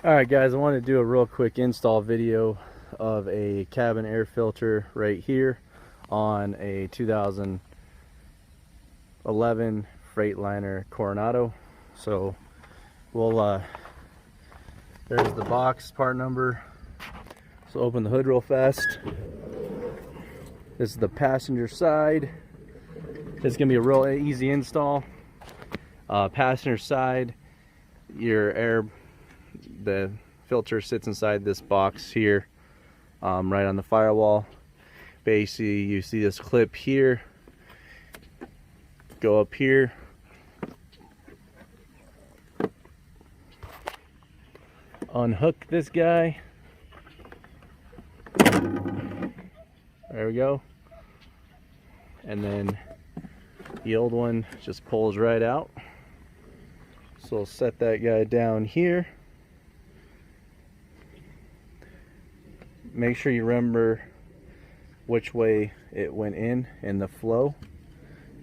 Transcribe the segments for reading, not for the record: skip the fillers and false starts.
Alright guys, I want to do a real quick install video of a cabin air filter right here on a 2011 Freightliner Coronado. So we'll there's the box part number. So open the hood real fast. This is the passenger side. It's gonna be a real easy install. Passenger side, the filter sits inside this box here, right on the firewall. Basically, you see this clip here, go up here, unhook this guy, there we go, and then the old one just pulls right out. So we'll set that guy down here. Make sure you remember which way it went in the flow.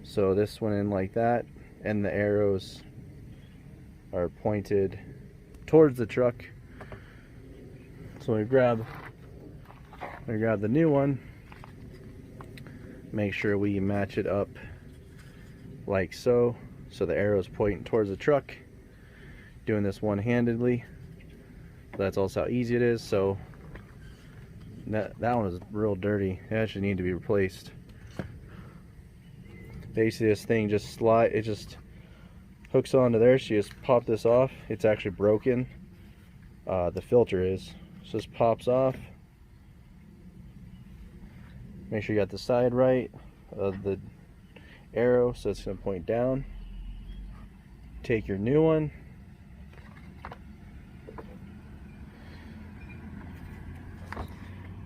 So this went in like that, and the arrows are pointed towards the truck. So we grab the new one. Make sure we match it up like so. So the arrows pointing towards the truck. Doing this one-handedly. That's also how easy it is. So that one is real dirty. It actually needs to be replaced. Basically, this thing just it just hooks onto there. So you just pop this off. It's actually broken. The filter is. So this pops off. Make sure you got the side right of the arrow, so it's going to point down. Take your new one.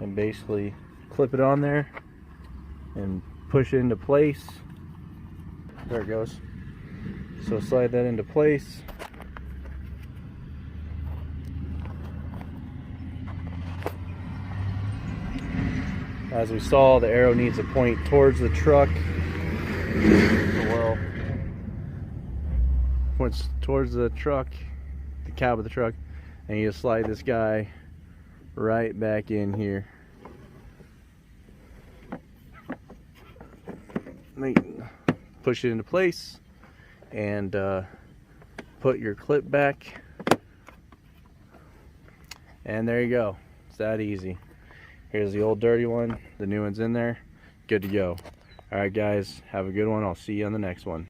And basically clip it on there and push it into place. There it goes. So slide that into place. As we saw, the arrow needs to point towards the truck. Well, points towards the truck, the cab of the truck, and you just slide this guy right back in here. Push it into place and put your clip back, and there you go. It's that easy. Here's the old dirty one, the new one's in there, good to go. Alright guys, have a good one. I'll see you on the next one.